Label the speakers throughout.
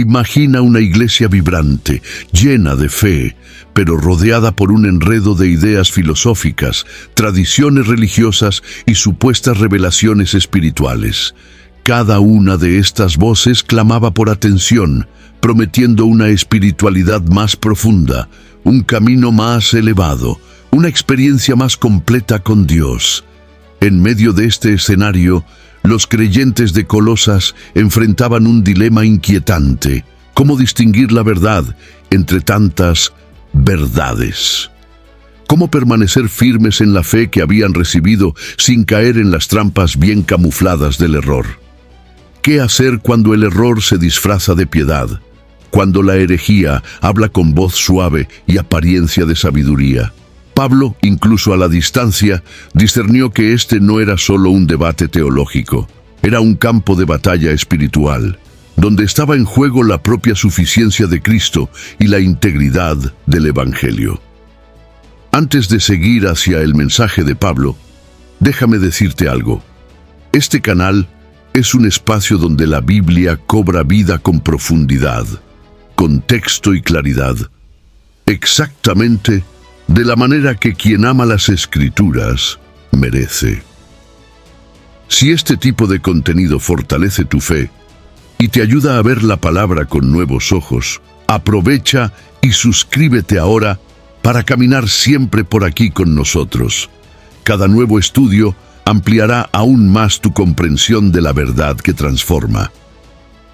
Speaker 1: Imagina una iglesia vibrante, llena de fe, pero rodeada por un enredo de ideas filosóficas, tradiciones religiosas y supuestas revelaciones espirituales. Cada una de estas voces clamaba por atención, prometiendo una espiritualidad más profunda, un camino más elevado, una experiencia más completa con Dios. En medio de este escenario, los creyentes de Colosas enfrentaban un dilema inquietante: ¿cómo distinguir la verdad entre tantas verdades? ¿Cómo permanecer firmes en la fe que habían recibido sin caer en las trampas bien camufladas del error? ¿Qué hacer cuando el error se disfraza de piedad? Cuando la herejía habla con voz suave y apariencia de sabiduría. Pablo, incluso a la distancia, discernió que este no era solo un debate teológico, era un campo de batalla espiritual, donde estaba en juego la propia suficiencia de Cristo y la integridad del Evangelio. Antes de seguir hacia el mensaje de Pablo, déjame decirte algo. Este canal es un espacio donde la Biblia cobra vida con profundidad, contexto y claridad, exactamente de la manera que quien ama las Escrituras merece. Si este tipo de contenido fortalece tu fe y te ayuda a ver la palabra con nuevos ojos, aprovecha y suscríbete ahora para caminar siempre por aquí con nosotros. Cada nuevo estudio ampliará aún más tu comprensión de la verdad que transforma.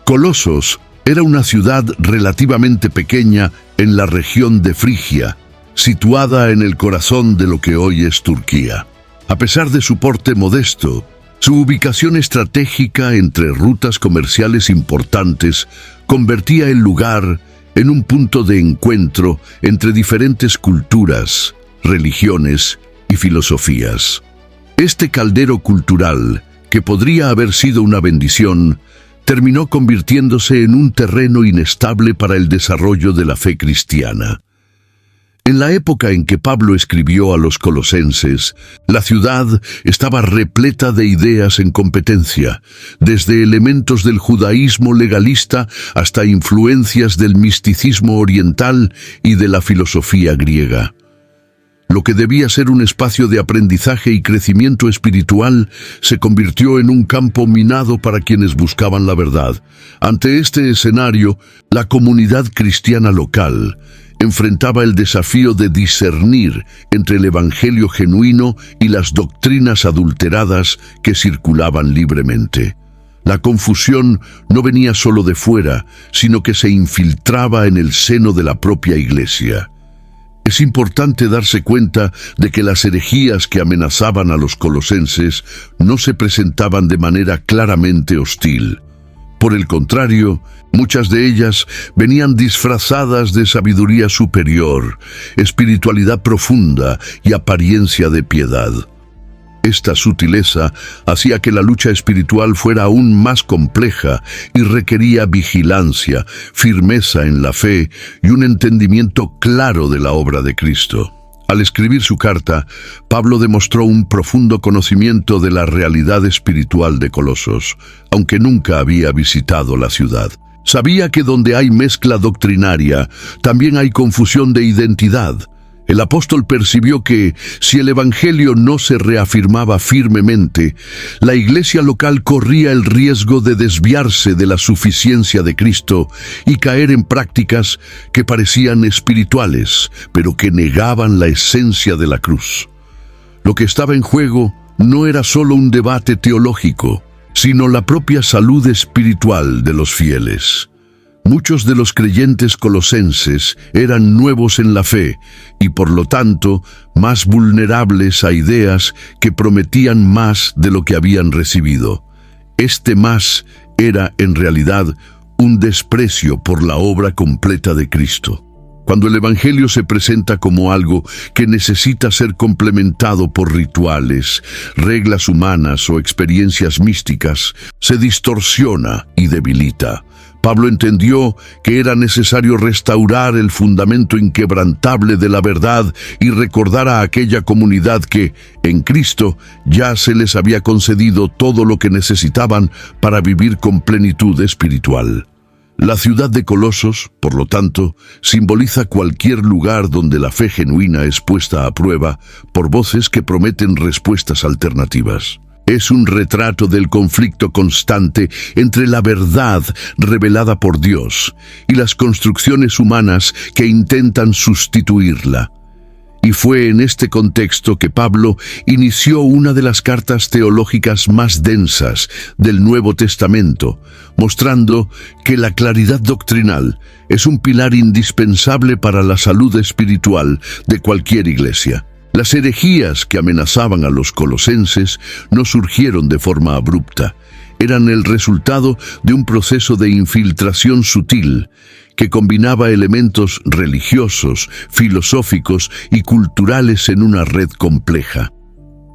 Speaker 1: Colosos era una ciudad relativamente pequeña en la región de Frigia, situada en el corazón de lo que hoy es Turquía. A pesar de su porte modesto, su ubicación estratégica entre rutas comerciales importantes convertía el lugar en un punto de encuentro entre diferentes culturas, religiones y filosofías. Este caldero cultural, que podría haber sido una bendición, terminó convirtiéndose en un terreno inestable para el desarrollo de la fe cristiana. En la época en que Pablo escribió a los colosenses, la ciudad estaba repleta de ideas en competencia, desde elementos del judaísmo legalista hasta influencias del misticismo oriental y de la filosofía griega. Lo que debía ser un espacio de aprendizaje y crecimiento espiritual se convirtió en un campo minado para quienes buscaban la verdad. Ante este escenario, la comunidad cristiana local enfrentaba el desafío de discernir entre el evangelio genuino y las doctrinas adulteradas que circulaban libremente. La confusión no venía solo de fuera, sino que se infiltraba en el seno de la propia iglesia. Es importante darse cuenta de que las herejías que amenazaban a los colosenses no se presentaban de manera claramente hostil. Por el contrario, muchas de ellas venían disfrazadas de sabiduría superior, espiritualidad profunda y apariencia de piedad. Esta sutileza hacía que la lucha espiritual fuera aún más compleja y requería vigilancia, firmeza en la fe y un entendimiento claro de la obra de Cristo. Al escribir su carta, Pablo demostró un profundo conocimiento de la realidad espiritual de Colosos, aunque nunca había visitado la ciudad. Sabía que donde hay mezcla doctrinaria, también hay confusión de identidad. El apóstol percibió que, si el evangelio no se reafirmaba firmemente, la iglesia local corría el riesgo de desviarse de la suficiencia de Cristo y caer en prácticas que parecían espirituales, pero que negaban la esencia de la cruz. Lo que estaba en juego no era solo un debate teológico, sino la propia salud espiritual de los fieles. Muchos de los creyentes colosenses eran nuevos en la fe y por lo tanto más vulnerables a ideas que prometían más de lo que habían recibido. Este más era en realidad un desprecio por la obra completa de Cristo. Cuando el evangelio se presenta como algo que necesita ser complementado por rituales, reglas humanas o experiencias místicas, se distorsiona y debilita. Pablo entendió que era necesario restaurar el fundamento inquebrantable de la verdad y recordar a aquella comunidad que, en Cristo, ya se les había concedido todo lo que necesitaban para vivir con plenitud espiritual. La ciudad de Colosos, por lo tanto, simboliza cualquier lugar donde la fe genuina es puesta a prueba por voces que prometen respuestas alternativas. Es un retrato del conflicto constante entre la verdad revelada por Dios y las construcciones humanas que intentan sustituirla. Y fue en este contexto que Pablo inició una de las cartas teológicas más densas del Nuevo Testamento, mostrando que la claridad doctrinal es un pilar indispensable para la salud espiritual de cualquier iglesia. Las herejías que amenazaban a los colosenses no surgieron de forma abrupta. Eran el resultado de un proceso de infiltración sutil que combinaba elementos religiosos, filosóficos y culturales en una red compleja.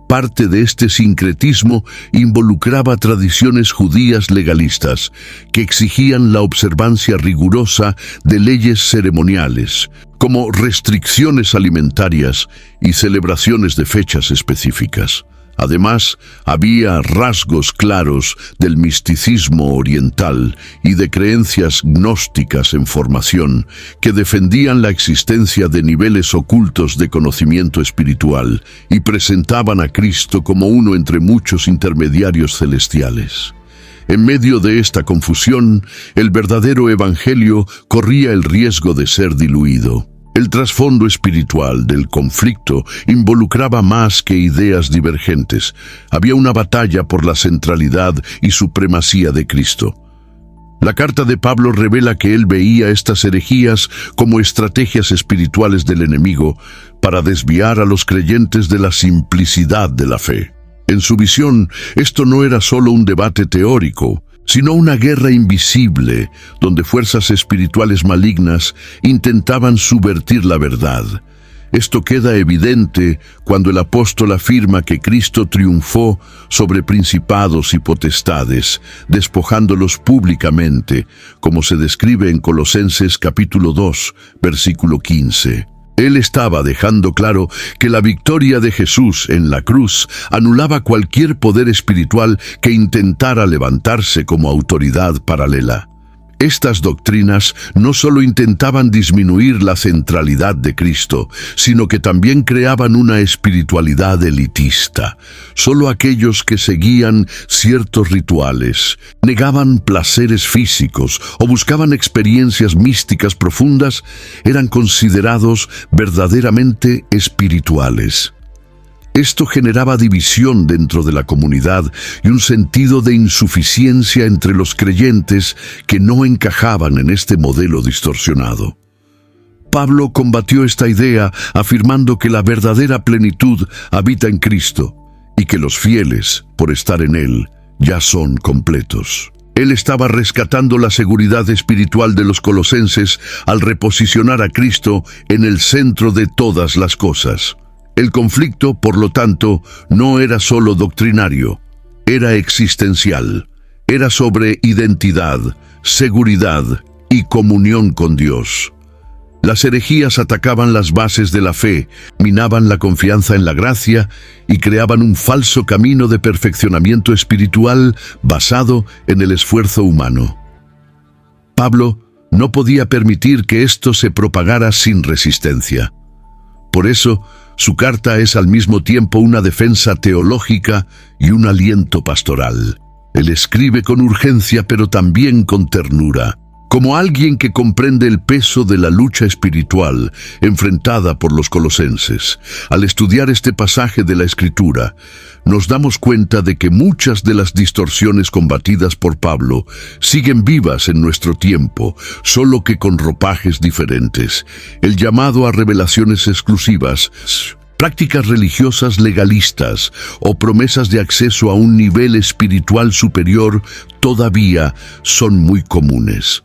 Speaker 1: Parte de este sincretismo involucraba tradiciones judías legalistas que exigían la observancia rigurosa de leyes ceremoniales, como restricciones alimentarias y celebraciones de fechas específicas. Además, había rasgos claros del misticismo oriental y de creencias gnósticas en formación que defendían la existencia de niveles ocultos de conocimiento espiritual y presentaban a Cristo como uno entre muchos intermediarios celestiales. En medio de esta confusión, el verdadero evangelio corría el riesgo de ser diluido. El trasfondo espiritual del conflicto involucraba más que ideas divergentes. Había una batalla por la centralidad y supremacía de Cristo. La carta de Pablo revela que él veía estas herejías como estrategias espirituales del enemigo para desviar a los creyentes de la simplicidad de la fe. En su visión, esto no era solo un debate teórico, sino una guerra invisible, donde fuerzas espirituales malignas intentaban subvertir la verdad. Esto queda evidente cuando el apóstol afirma que Cristo triunfó sobre principados y potestades, despojándolos públicamente, como se describe en Colosenses capítulo 2, versículo 15. Él estaba dejando claro que la victoria de Jesús en la cruz anulaba cualquier poder espiritual que intentara levantarse como autoridad paralela. Estas doctrinas no solo intentaban disminuir la centralidad de Cristo, sino que también creaban una espiritualidad elitista. Solo aquellos que seguían ciertos rituales, negaban placeres físicos o buscaban experiencias místicas profundas eran considerados verdaderamente espirituales. Esto generaba división dentro de la comunidad y un sentido de insuficiencia entre los creyentes que no encajaban en este modelo distorsionado. Pablo combatió esta idea afirmando que la verdadera plenitud habita en Cristo y que los fieles, por estar en Él, ya son completos. Él estaba rescatando la seguridad espiritual de los colosenses al reposicionar a Cristo en el centro de todas las cosas. El conflicto, por lo tanto, no era solo doctrinario, era existencial. Era sobre identidad, seguridad y comunión con Dios. Las herejías atacaban las bases de la fe, minaban la confianza en la gracia y creaban un falso camino de perfeccionamiento espiritual basado en el esfuerzo humano. Pablo no podía permitir que esto se propagara sin resistencia. Por eso, su carta es al mismo tiempo una defensa teológica y un aliento pastoral. Él escribe con urgencia, pero también con ternura, como alguien que comprende el peso de la lucha espiritual enfrentada por los colosenses. Al estudiar este pasaje de la Escritura, nos damos cuenta de que muchas de las distorsiones combatidas por Pablo siguen vivas en nuestro tiempo, solo que con ropajes diferentes. El llamado a revelaciones exclusivas, prácticas religiosas legalistas o promesas de acceso a un nivel espiritual superior todavía son muy comunes.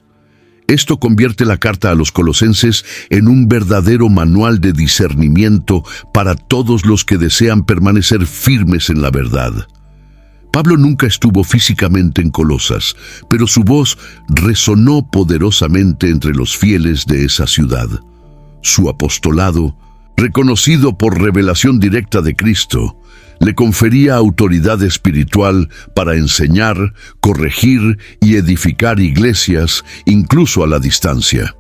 Speaker 1: Esto convierte la carta a los colosenses en un verdadero manual de discernimiento para todos los que desean permanecer firmes en la verdad. Pablo nunca estuvo físicamente en Colosas, pero su voz resonó poderosamente entre los fieles de esa ciudad. Su apostolado, reconocido por revelación directa de Cristo, le confería autoridad espiritual para enseñar, corregir y edificar iglesias, incluso a la distancia.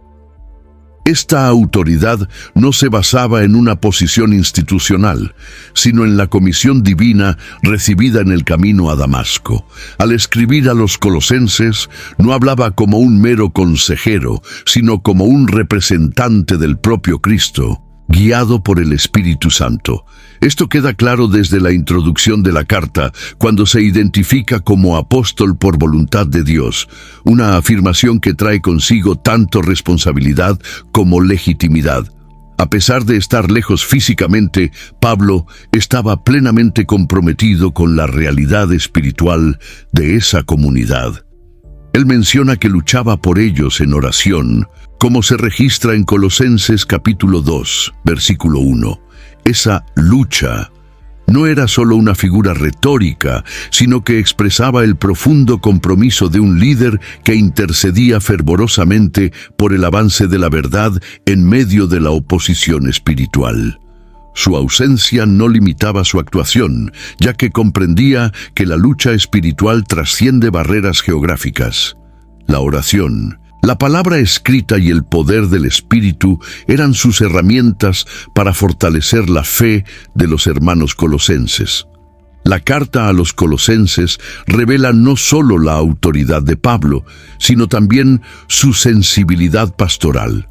Speaker 1: Esta autoridad no se basaba en una posición institucional, sino en la comisión divina recibida en el camino a Damasco. Al escribir a los colosenses, no hablaba como un mero consejero, sino como un representante del propio Cristo, guiado por el Espíritu Santo. Esto queda claro desde la introducción de la carta, cuando se identifica como apóstol por voluntad de Dios, una afirmación que trae consigo tanto responsabilidad como legitimidad. A pesar de estar lejos físicamente, Pablo estaba plenamente comprometido con la realidad espiritual de esa comunidad. Él menciona que luchaba por ellos en oración, como se registra en Colosenses capítulo 2, versículo 1. Esa lucha no era solo una figura retórica, sino que expresaba el profundo compromiso de un líder que intercedía fervorosamente por el avance de la verdad en medio de la oposición espiritual. Su ausencia no limitaba su actuación, ya que comprendía que la lucha espiritual trasciende barreras geográficas. La oración, la palabra escrita y el poder del Espíritu eran sus herramientas para fortalecer la fe de los hermanos colosenses. La carta a los colosenses revela no solo la autoridad de Pablo, sino también su sensibilidad pastoral.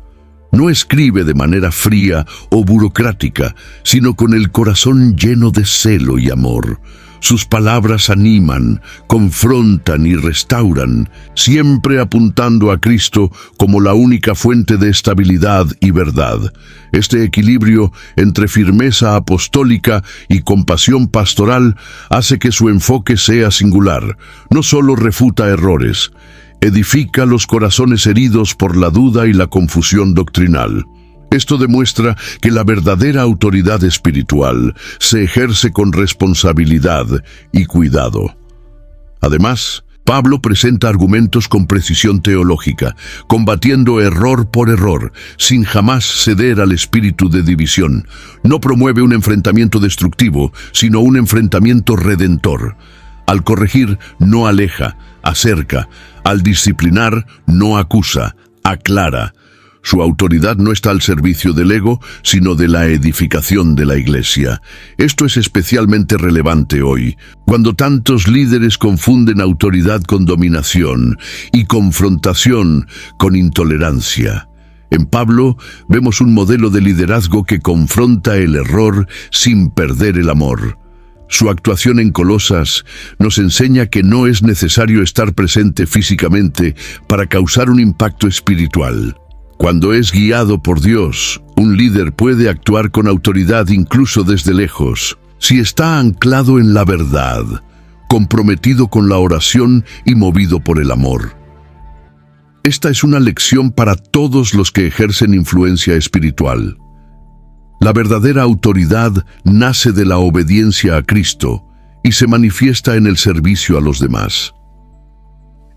Speaker 1: No escribe de manera fría o burocrática, sino con el corazón lleno de celo y amor. Sus palabras animan, confrontan y restauran, siempre apuntando a Cristo como la única fuente de estabilidad y verdad. Este equilibrio entre firmeza apostólica y compasión pastoral hace que su enfoque sea singular. No solo refuta errores, edifica los corazones heridos por la duda y la confusión doctrinal. Esto demuestra que la verdadera autoridad espiritual se ejerce con responsabilidad y cuidado. Además, Pablo presenta argumentos con precisión teológica, combatiendo error por error, sin jamás ceder al espíritu de división. No promueve un enfrentamiento destructivo, sino un enfrentamiento redentor. Al corregir, no aleja, acerca. Al disciplinar, no acusa, aclara. Su autoridad no está al servicio del ego, sino de la edificación de la Iglesia. Esto es especialmente relevante hoy, cuando tantos líderes confunden autoridad con dominación y confrontación con intolerancia. En Pablo vemos un modelo de liderazgo que confronta el error sin perder el amor. Su actuación en Colosas nos enseña que no es necesario estar presente físicamente para causar un impacto espiritual. Cuando es guiado por Dios, un líder puede actuar con autoridad incluso desde lejos, si está anclado en la verdad, comprometido con la oración y movido por el amor. Esta es una lección para todos los que ejercen influencia espiritual. La verdadera autoridad nace de la obediencia a Cristo y se manifiesta en el servicio a los demás.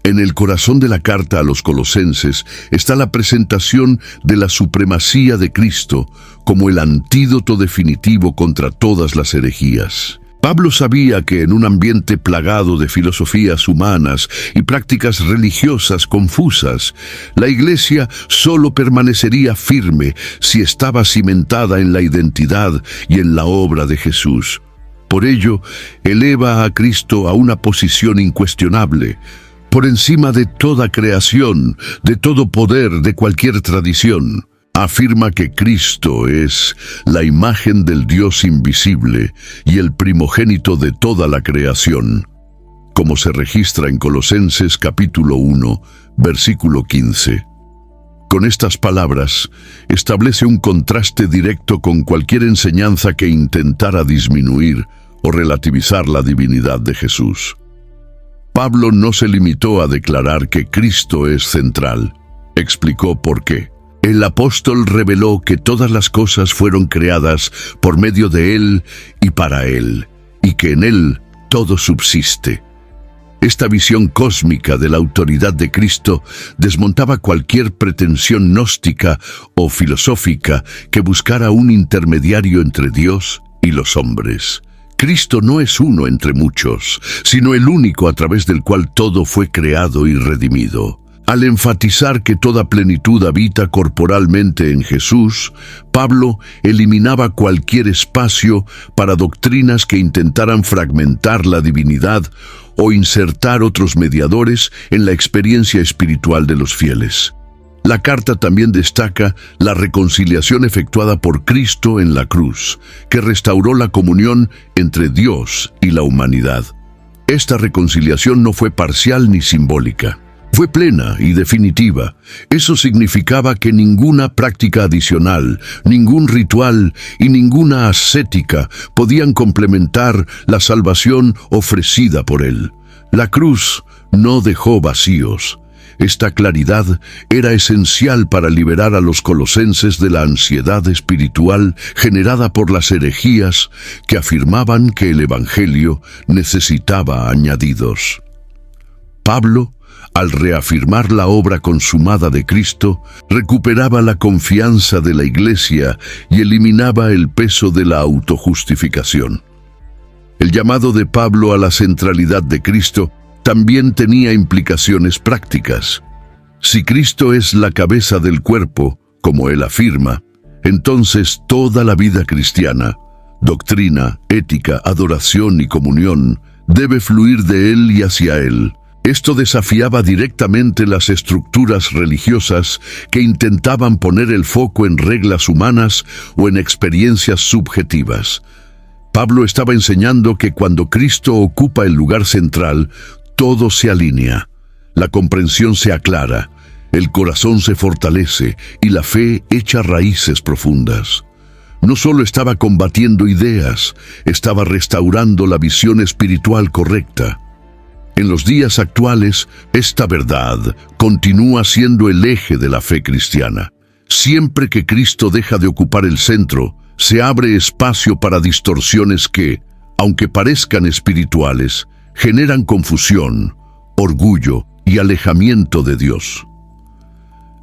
Speaker 1: En el corazón de la carta a los colosenses está la presentación de la supremacía de Cristo como el antídoto definitivo contra todas las herejías. Pablo sabía que en un ambiente plagado de filosofías humanas y prácticas religiosas confusas, la Iglesia solo permanecería firme si estaba cimentada en la identidad y en la obra de Jesús. Por ello, eleva a Cristo a una posición incuestionable, por encima de toda creación, de todo poder, de cualquier tradición. Afirma que Cristo es la imagen del Dios invisible y el primogénito de toda la creación, como se registra en Colosenses capítulo 1, versículo 15. Con estas palabras, establece un contraste directo con cualquier enseñanza que intentara disminuir o relativizar la divinidad de Jesús. Pablo no se limitó a declarar que Cristo es central. Explicó por qué. El apóstol reveló que todas las cosas fueron creadas por medio de Él y para Él, y que en Él todo subsiste. Esta visión cósmica de la autoridad de Cristo desmontaba cualquier pretensión gnóstica o filosófica que buscara un intermediario entre Dios y los hombres. Cristo no es uno entre muchos, sino el único a través del cual todo fue creado y redimido. Al enfatizar que toda plenitud habita corporalmente en Jesús, Pablo eliminaba cualquier espacio para doctrinas que intentaran fragmentar la divinidad o insertar otros mediadores en la experiencia espiritual de los fieles. La carta también destaca la reconciliación efectuada por Cristo en la cruz, que restauró la comunión entre Dios y la humanidad. Esta reconciliación no fue parcial ni simbólica. Fue plena y definitiva. Eso significaba que ninguna práctica adicional, ningún ritual y ninguna ascética podían complementar la salvación ofrecida por Él. La cruz no dejó vacíos. Esta claridad era esencial para liberar a los colosenses de la ansiedad espiritual generada por las herejías que afirmaban que el Evangelio necesitaba añadidos. Pablo, al reafirmar la obra consumada de Cristo, recuperaba la confianza de la Iglesia y eliminaba el peso de la autojustificación. El llamado de Pablo a la centralidad de Cristo también tenía implicaciones prácticas. Si Cristo es la cabeza del cuerpo, como él afirma, entonces toda la vida cristiana, doctrina, ética, adoración y comunión, debe fluir de él y hacia él. Esto desafiaba directamente las estructuras religiosas que intentaban poner el foco en reglas humanas o en experiencias subjetivas. Pablo estaba enseñando que cuando Cristo ocupa el lugar central, todo se alinea, la comprensión se aclara, el corazón se fortalece y la fe echa raíces profundas. No solo estaba combatiendo ideas, estaba restaurando la visión espiritual correcta. En los días actuales, esta verdad continúa siendo el eje de la fe cristiana. Siempre que Cristo deja de ocupar el centro, se abre espacio para distorsiones que, aunque parezcan espirituales, generan confusión, orgullo y alejamiento de Dios.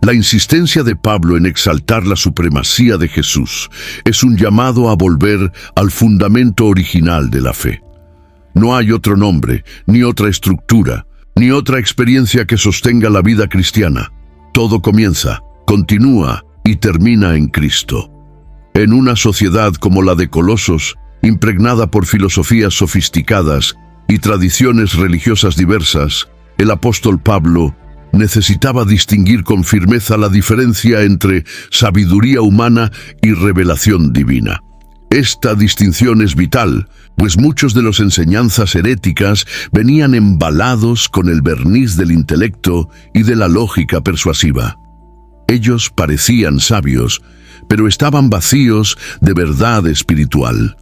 Speaker 1: La insistencia de Pablo en exaltar la supremacía de Jesús es un llamado a volver al fundamento original de la fe. No hay otro nombre, ni otra estructura, ni otra experiencia que sostenga la vida cristiana. Todo comienza, continúa y termina en Cristo. En una sociedad como la de Colosos, impregnada por filosofías sofisticadas y tradiciones religiosas diversas, el apóstol Pablo necesitaba distinguir con firmeza la diferencia entre sabiduría humana y revelación divina. Esta distinción es vital, pues muchos de las enseñanzas heréticas venían embalados con el verniz del intelecto y de la lógica persuasiva. Ellos parecían sabios, pero estaban vacíos de verdad espiritual.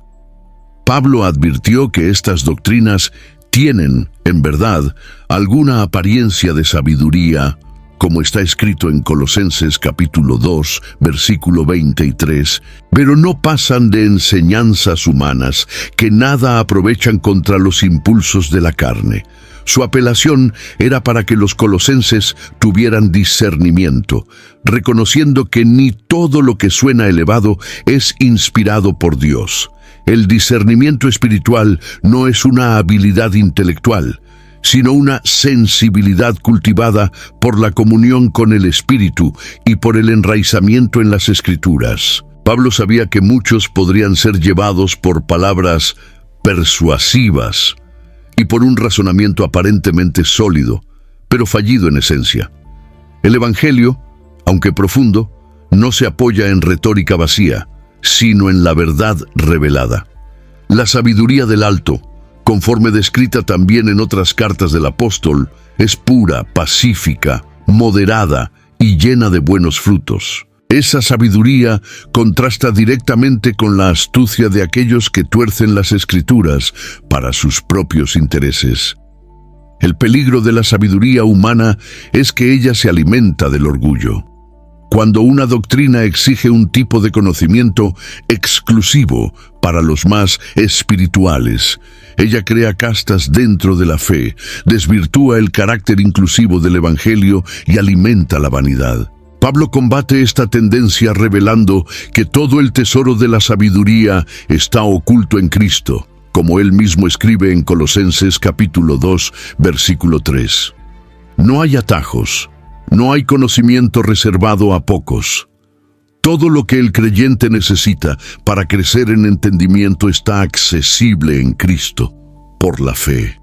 Speaker 1: Pablo advirtió que estas doctrinas tienen, en verdad, alguna apariencia de sabiduría, como está escrito en Colosenses capítulo 2, versículo 23, pero no pasan de enseñanzas humanas que nada aprovechan contra los impulsos de la carne. Su apelación era para que los colosenses tuvieran discernimiento, reconociendo que ni todo lo que suena elevado es inspirado por Dios. El discernimiento espiritual no es una habilidad intelectual, sino una sensibilidad cultivada por la comunión con el Espíritu y por el enraizamiento en las Escrituras. Pablo sabía que muchos podrían ser llevados por palabras persuasivas y por un razonamiento aparentemente sólido, pero fallido en esencia. El Evangelio, aunque profundo, no se apoya en retórica vacía, sino en la verdad revelada. La sabiduría del alto, conforme descrita también en otras cartas del apóstol, es pura, pacífica, moderada y llena de buenos frutos. Esa sabiduría contrasta directamente con la astucia de aquellos que tuercen las Escrituras para sus propios intereses. El peligro de la sabiduría humana es que ella se alimenta del orgullo. Cuando una doctrina exige un tipo de conocimiento exclusivo para los más espirituales, ella crea castas dentro de la fe, desvirtúa el carácter inclusivo del Evangelio y alimenta la vanidad. Pablo combate esta tendencia revelando que todo el tesoro de la sabiduría está oculto en Cristo. como él mismo escribe en Colosenses capítulo 2, versículo 3. No hay atajos, no hay conocimiento reservado a pocos. Todo lo que el creyente necesita para crecer en entendimiento está accesible en Cristo, por la fe.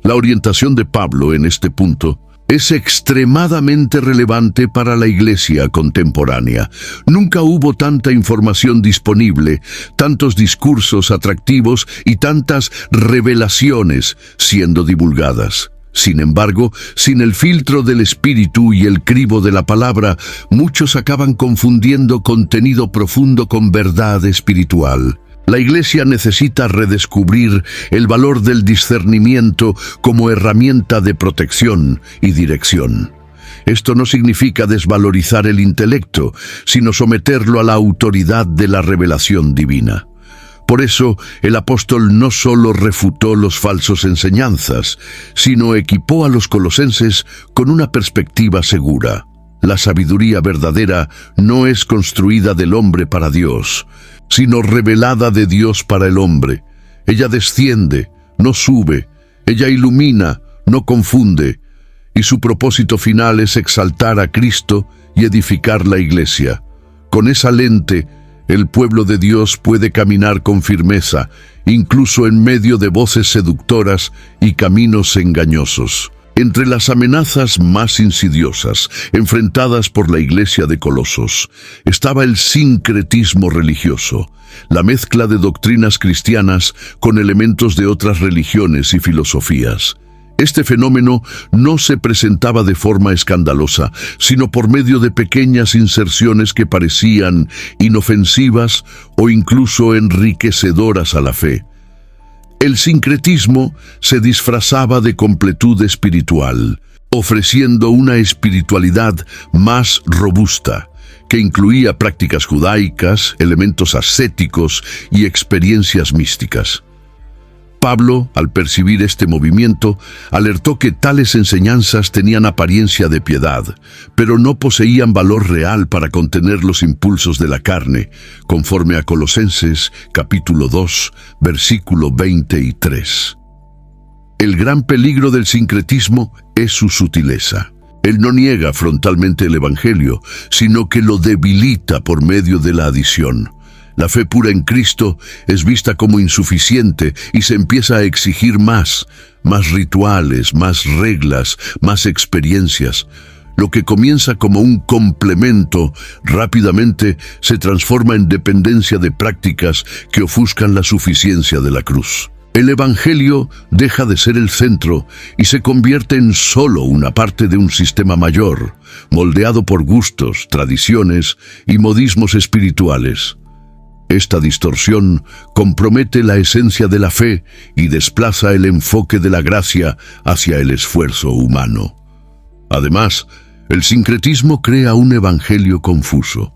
Speaker 1: La orientación de Pablo en este punto es extremadamente relevante para la iglesia contemporánea. Nunca hubo tanta información disponible, tantos discursos atractivos y tantas revelaciones siendo divulgadas. Sin embargo, sin el filtro del espíritu y el cribo de la palabra, muchos acaban confundiendo contenido profundo con verdad espiritual. La Iglesia necesita redescubrir el valor del discernimiento como herramienta de protección y dirección. Esto no significa desvalorizar el intelecto, sino someterlo a la autoridad de la revelación divina. Por eso, el apóstol no solo refutó los falsos enseñanzas, sino equipó a los colosenses con una perspectiva segura. La sabiduría verdadera no es construida del hombre para Dios, sino revelada de Dios para el hombre. Ella desciende, no sube, ella ilumina, no confunde, y su propósito final es exaltar a Cristo y edificar la iglesia. Con esa lente, el pueblo de Dios puede caminar con firmeza, incluso en medio de voces seductoras y caminos engañosos. Entre las amenazas más insidiosas enfrentadas por la iglesia de Colosos estaba el sincretismo religioso, la mezcla de doctrinas cristianas con elementos de otras religiones y filosofías. Este fenómeno no se presentaba de forma escandalosa, sino por medio de pequeñas inserciones que parecían inofensivas o incluso enriquecedoras a la fe. El sincretismo se disfrazaba de completud espiritual, ofreciendo una espiritualidad más robusta, que incluía prácticas judaicas, elementos ascéticos y experiencias místicas. Pablo, al percibir este movimiento, alertó que tales enseñanzas tenían apariencia de piedad, pero no poseían valor real para contener los impulsos de la carne, conforme a Colosenses capítulo 2, versículo 23. El gran peligro del sincretismo es su sutileza. Él no niega frontalmente el Evangelio, sino que lo debilita por medio de la adición. La fe pura en Cristo es vista como insuficiente y se empieza a exigir más rituales, más reglas, más experiencias. Lo que comienza como un complemento, rápidamente se transforma en dependencia de prácticas que ofuscan la suficiencia de la cruz. El Evangelio deja de ser el centro y se convierte en solo una parte de un sistema mayor, moldeado por gustos, tradiciones y modismos espirituales. Esta distorsión compromete la esencia de la fe y desplaza el enfoque de la gracia hacia el esfuerzo humano. Además, el sincretismo crea un evangelio confuso.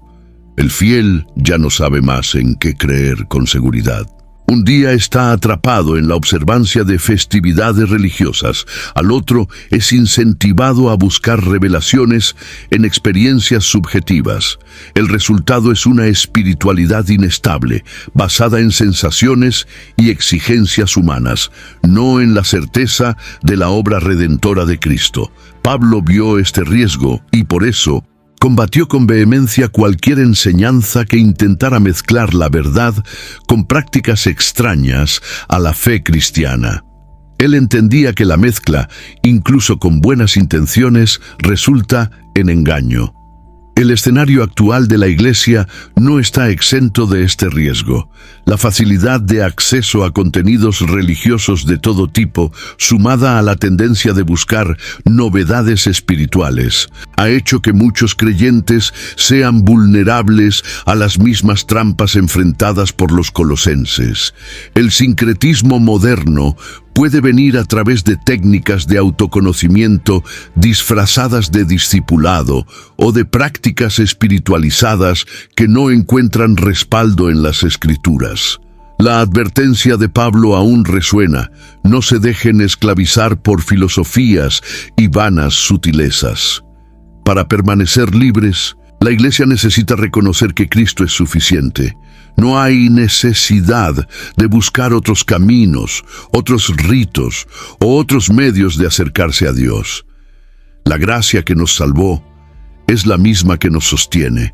Speaker 1: El fiel ya no sabe más en qué creer con seguridad. Un día está atrapado en la observancia de festividades religiosas, al otro es incentivado a buscar revelaciones en experiencias subjetivas. El resultado es una espiritualidad inestable, basada en sensaciones y exigencias humanas, no en la certeza de la obra redentora de Cristo. Pablo vio este riesgo y por eso combatió con vehemencia cualquier enseñanza que intentara mezclar la verdad con prácticas extrañas a la fe cristiana. Él entendía que la mezcla, incluso con buenas intenciones, resulta en engaño. El escenario actual de la Iglesia no está exento de este riesgo. La facilidad de acceso a contenidos religiosos de todo tipo, sumada a la tendencia de buscar novedades espirituales, ha hecho que muchos creyentes sean vulnerables a las mismas trampas enfrentadas por los colosenses. El sincretismo moderno puede venir a través de técnicas de autoconocimiento disfrazadas de discipulado o de prácticas espiritualizadas que no encuentran respaldo en las Escrituras. La advertencia de Pablo aún resuena: no se dejen esclavizar por filosofías y vanas sutilezas. Para permanecer libres, la Iglesia necesita reconocer que Cristo es suficiente. No hay necesidad de buscar otros caminos, otros ritos o otros medios de acercarse a Dios. La gracia que nos salvó es la misma que nos sostiene.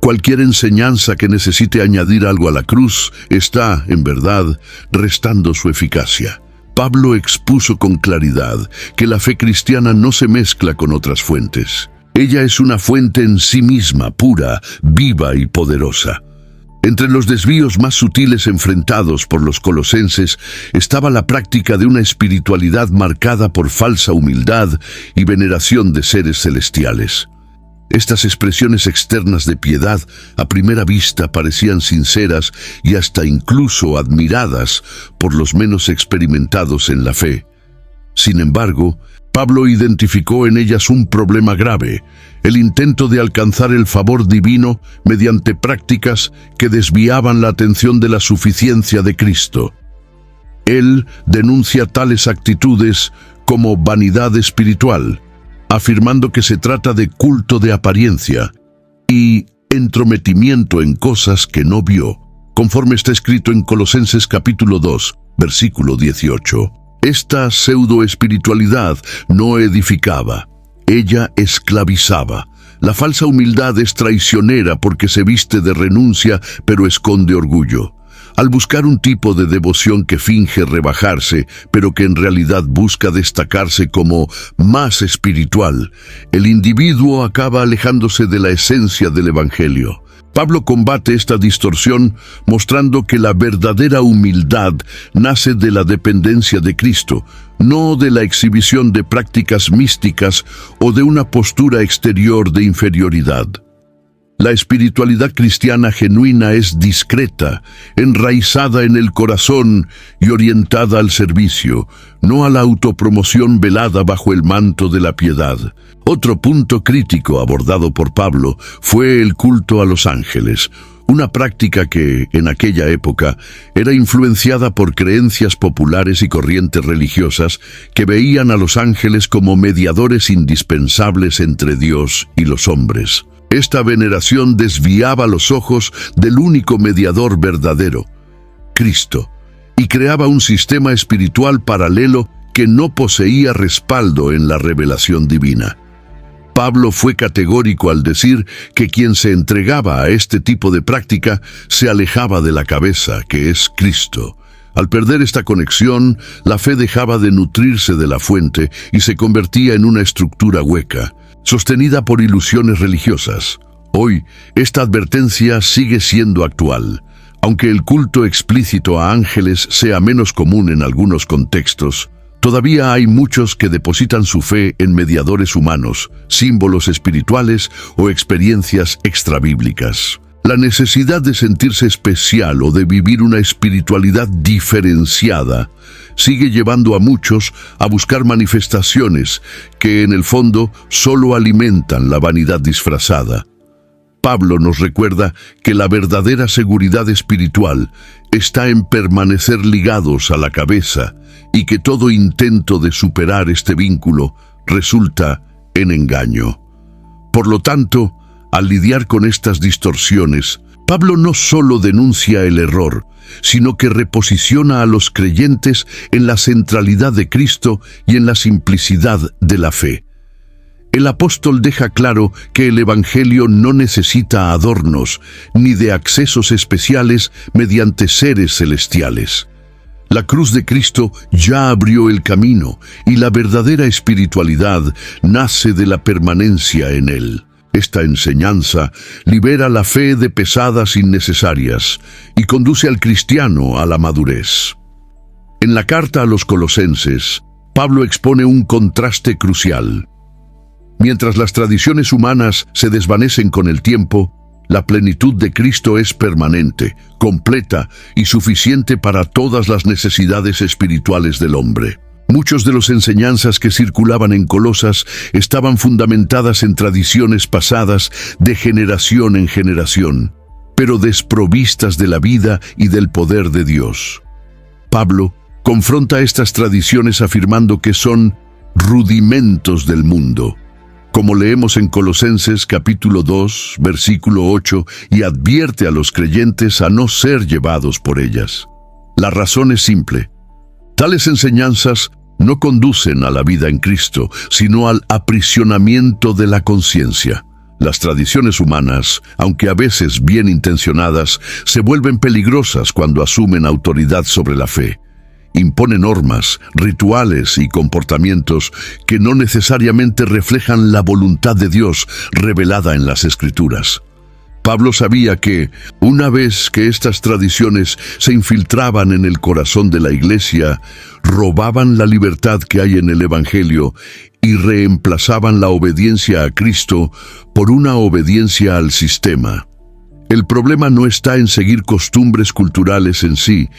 Speaker 1: Cualquier enseñanza que necesite añadir algo a la cruz está, en verdad, restando su eficacia. Pablo expuso con claridad que la fe cristiana no se mezcla con otras fuentes. Ella es una fuente en sí misma, pura, viva y poderosa. Entre los desvíos más sutiles enfrentados por los colosenses estaba la práctica de una espiritualidad marcada por falsa humildad y veneración de seres celestiales. Estas expresiones externas de piedad a primera vista parecían sinceras y hasta incluso admiradas por los menos experimentados en la fe. Sin embargo, Pablo identificó en ellas un problema grave: el intento de alcanzar el favor divino mediante prácticas que desviaban la atención de la suficiencia de Cristo. Él denuncia tales actitudes como vanidad espiritual, afirmando que se trata de culto de apariencia y entrometimiento en cosas que no vio, conforme está escrito en Colosenses capítulo 2, versículo 18. Esta pseudoespiritualidad no edificaba, ella esclavizaba. La falsa humildad es traicionera porque se viste de renuncia pero esconde orgullo. Al buscar un tipo de devoción que finge rebajarse, pero que en realidad busca destacarse como más espiritual, el individuo acaba alejándose de la esencia del Evangelio. Pablo combate esta distorsión mostrando que la verdadera humildad nace de la dependencia de Cristo, no de la exhibición de prácticas místicas o de una postura exterior de inferioridad. La espiritualidad cristiana genuina es discreta, enraizada en el corazón y orientada al servicio, no a la autopromoción velada bajo el manto de la piedad. Otro punto crítico abordado por Pablo fue el culto a los ángeles, una práctica que, en aquella época, era influenciada por creencias populares y corrientes religiosas que veían a los ángeles como mediadores indispensables entre Dios y los hombres. Esta veneración desviaba los ojos del único mediador verdadero, Cristo, y creaba un sistema espiritual paralelo que no poseía respaldo en la revelación divina. Pablo fue categórico al decir que quien se entregaba a este tipo de práctica se alejaba de la cabeza, que es Cristo. Al perder esta conexión, la fe dejaba de nutrirse de la fuente y se convertía en una estructura hueca, sostenida por ilusiones religiosas. Hoy, esta advertencia sigue siendo actual. Aunque el culto explícito a ángeles sea menos común en algunos contextos, todavía hay muchos que depositan su fe en mediadores humanos, símbolos espirituales o experiencias extrabíblicas. La necesidad de sentirse especial o de vivir una espiritualidad diferenciada sigue llevando a muchos a buscar manifestaciones que en el fondo solo alimentan la vanidad disfrazada. Pablo nos recuerda que la verdadera seguridad espiritual está en permanecer ligados a la cabeza y que todo intento de superar este vínculo resulta en engaño. Por lo tanto, al lidiar con estas distorsiones, Pablo no solo denuncia el error, sino que reposiciona a los creyentes en la centralidad de Cristo y en la simplicidad de la fe. El apóstol deja claro que el Evangelio no necesita adornos ni de accesos especiales mediante seres celestiales. La cruz de Cristo ya abrió el camino y la verdadera espiritualidad nace de la permanencia en Él. Esta enseñanza libera la fe de pesadas innecesarias y conduce al cristiano a la madurez. En la carta a los Colosenses, Pablo expone un contraste crucial. Mientras las tradiciones humanas se desvanecen con el tiempo, la plenitud de Cristo es permanente, completa y suficiente para todas las necesidades espirituales del hombre. Muchos de las enseñanzas que circulaban en Colosas estaban fundamentadas en tradiciones pasadas de generación en generación, pero desprovistas de la vida y del poder de Dios. Pablo confronta estas tradiciones afirmando que son rudimentos del mundo, como leemos en Colosenses capítulo 2, versículo 8, y advierte a los creyentes a no ser llevados por ellas. La razón es simple. Tales enseñanzas no conducen a la vida en Cristo, sino al aprisionamiento de la conciencia. Las tradiciones humanas, aunque a veces bien intencionadas, se vuelven peligrosas cuando asumen autoridad sobre la fe. Impone normas, rituales y comportamientos que no necesariamente reflejan la voluntad de Dios revelada en las Escrituras. Pablo sabía que, una vez que estas tradiciones se infiltraban en el corazón de la iglesia, robaban la libertad que hay en el Evangelio y reemplazaban la obediencia a Cristo por una obediencia al sistema. El problema no está en seguir costumbres culturales en sí,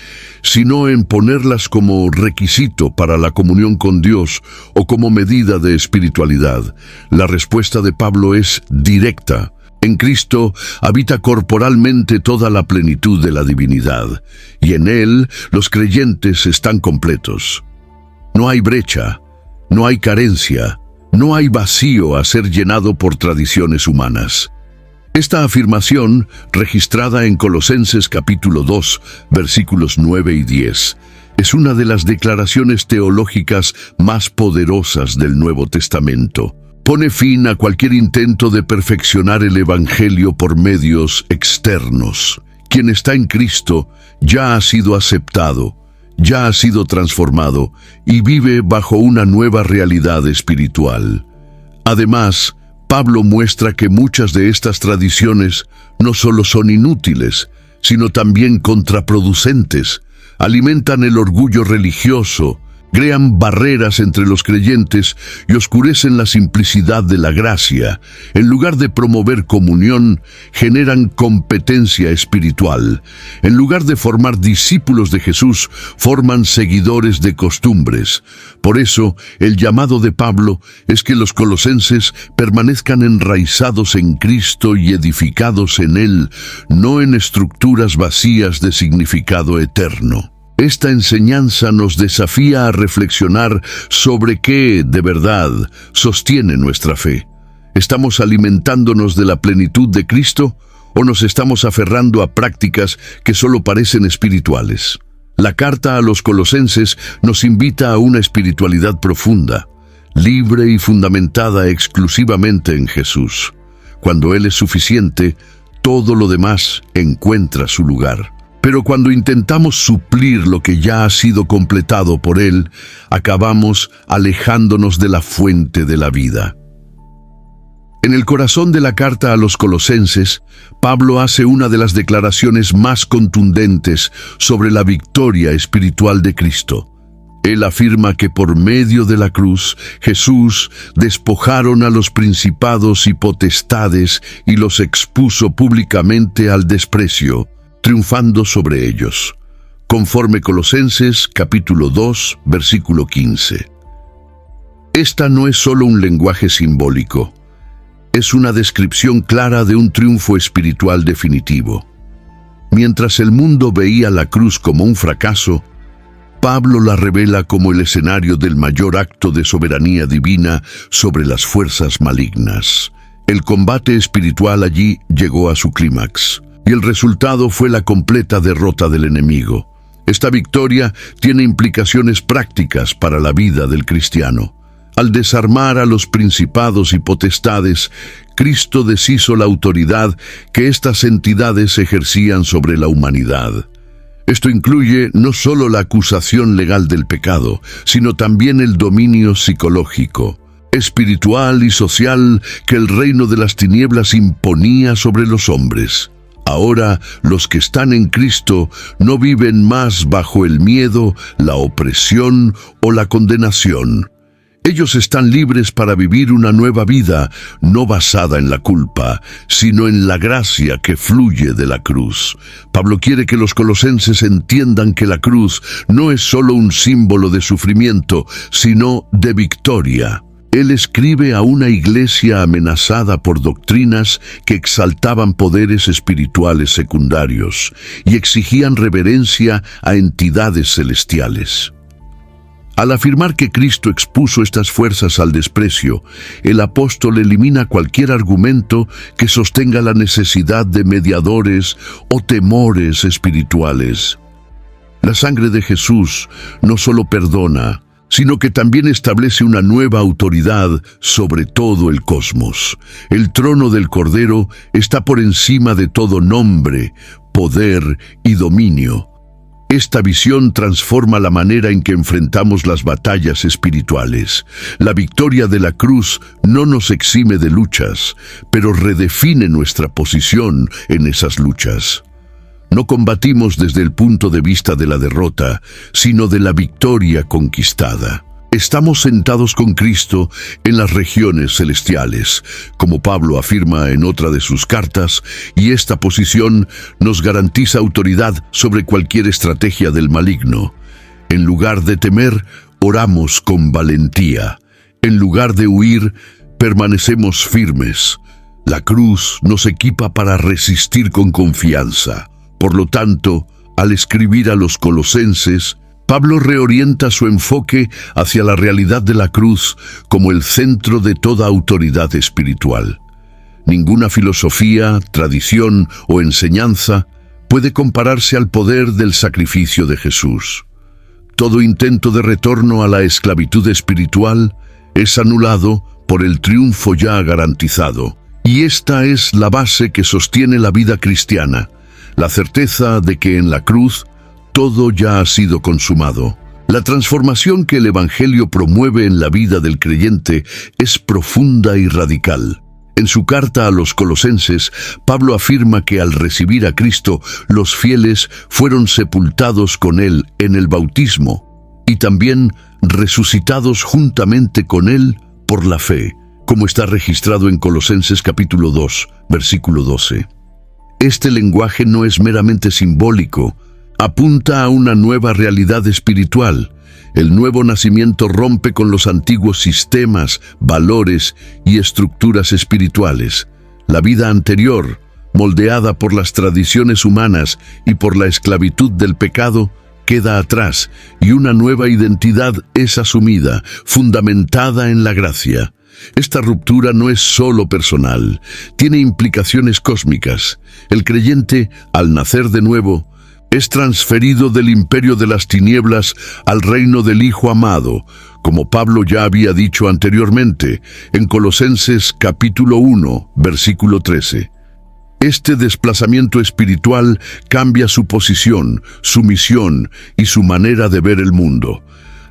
Speaker 1: sino en ponerlas como requisito para la comunión con Dios o como medida de espiritualidad. La respuesta de Pablo es directa. En Cristo habita corporalmente toda la plenitud de la divinidad, y en Él los creyentes están completos. No hay brecha, no hay carencia, no hay vacío a ser llenado por tradiciones humanas. Esta afirmación, registrada en Colosenses capítulo 2, versículos 9 y 10, es una de las declaraciones teológicas más poderosas del Nuevo Testamento. Pone fin a cualquier intento de perfeccionar el Evangelio por medios externos. Quien está en Cristo ya ha sido aceptado, ya ha sido transformado y vive bajo una nueva realidad espiritual. Además, Pablo muestra que muchas de estas tradiciones no solo son inútiles, sino también contraproducentes. Alimentan el orgullo religioso, crean barreras entre los creyentes y oscurecen la simplicidad de la gracia. En lugar de promover comunión, generan competencia espiritual. En lugar de formar discípulos de Jesús, forman seguidores de costumbres. Por eso, el llamado de Pablo es que los colosenses permanezcan enraizados en Cristo y edificados en Él, no en estructuras vacías de significado eterno. Esta enseñanza nos desafía a reflexionar sobre qué, de verdad, sostiene nuestra fe. ¿Estamos alimentándonos de la plenitud de Cristo o nos estamos aferrando a prácticas que solo parecen espirituales? La carta a los colosenses nos invita a una espiritualidad profunda, libre y fundamentada exclusivamente en Jesús. Cuando Él es suficiente, todo lo demás encuentra su lugar. Pero cuando intentamos suplir lo que ya ha sido completado por Él, acabamos alejándonos de la fuente de la vida. En el corazón de la carta a los colosenses, Pablo hace una de las declaraciones más contundentes sobre la victoria espiritual de Cristo. Él afirma que por medio de la cruz, Jesús despojaron a los principados y potestades y los expuso públicamente al desprecio, triunfando sobre ellos, conforme Colosenses capítulo 2, versículo 15. Esta no es solo un lenguaje simbólico, es una descripción clara de un triunfo espiritual definitivo. Mientras el mundo veía la cruz como un fracaso, Pablo la revela como el escenario del mayor acto de soberanía divina sobre las fuerzas malignas. El combate espiritual allí llegó a su clímax, y el resultado fue la completa derrota del enemigo. Esta victoria tiene implicaciones prácticas para la vida del cristiano. Al desarmar a los principados y potestades, Cristo deshizo la autoridad que estas entidades ejercían sobre la humanidad. Esto incluye no solo la acusación legal del pecado, sino también el dominio psicológico, espiritual y social que el reino de las tinieblas imponía sobre los hombres. Ahora, los que están en Cristo no viven más bajo el miedo, la opresión o la condenación. Ellos están libres para vivir una nueva vida, no basada en la culpa, sino en la gracia que fluye de la cruz. Pablo quiere que los colosenses entiendan que la cruz no es solo un símbolo de sufrimiento, sino de victoria. Él escribe a una iglesia amenazada por doctrinas que exaltaban poderes espirituales secundarios y exigían reverencia a entidades celestiales. Al afirmar que Cristo expuso estas fuerzas al desprecio, el apóstol elimina cualquier argumento que sostenga la necesidad de mediadores o temores espirituales. La sangre de Jesús no solo perdona, sino que también establece una nueva autoridad sobre todo el cosmos. El trono del Cordero está por encima de todo nombre, poder y dominio. Esta visión transforma la manera en que enfrentamos las batallas espirituales. La victoria de la cruz no nos exime de luchas, pero redefine nuestra posición en esas luchas. No combatimos desde el punto de vista de la derrota, sino de la victoria conquistada. Estamos sentados con Cristo en las regiones celestiales, como Pablo afirma en otra de sus cartas, y esta posición nos garantiza autoridad sobre cualquier estrategia del maligno. En lugar de temer, oramos con valentía. En lugar de huir, permanecemos firmes. La cruz nos equipa para resistir con confianza. Por lo tanto, al escribir a los colosenses, Pablo reorienta su enfoque hacia la realidad de la cruz como el centro de toda autoridad espiritual. Ninguna filosofía, tradición o enseñanza puede compararse al poder del sacrificio de Jesús. Todo intento de retorno a la esclavitud espiritual es anulado por el triunfo ya garantizado. Y esta es la base que sostiene la vida cristiana, la certeza de que en la cruz todo ya ha sido consumado. La transformación que el Evangelio promueve en la vida del creyente es profunda y radical. En su carta a los colosenses, Pablo afirma que al recibir a Cristo, los fieles fueron sepultados con Él en el bautismo y también resucitados juntamente con Él por la fe, como está registrado en Colosenses capítulo 2, versículo 12. Este lenguaje no es meramente simbólico, apunta a una nueva realidad espiritual. El nuevo nacimiento rompe con los antiguos sistemas, valores y estructuras espirituales. La vida anterior, moldeada por las tradiciones humanas y por la esclavitud del pecado, queda atrás y una nueva identidad es asumida, fundamentada en la gracia. Esta ruptura no es solo personal, tiene implicaciones cósmicas. El creyente, al nacer de nuevo, es transferido del imperio de las tinieblas al reino del Hijo amado, como Pablo ya había dicho anteriormente en Colosenses capítulo 1, versículo 13. Este desplazamiento espiritual cambia su posición, su misión y su manera de ver el mundo.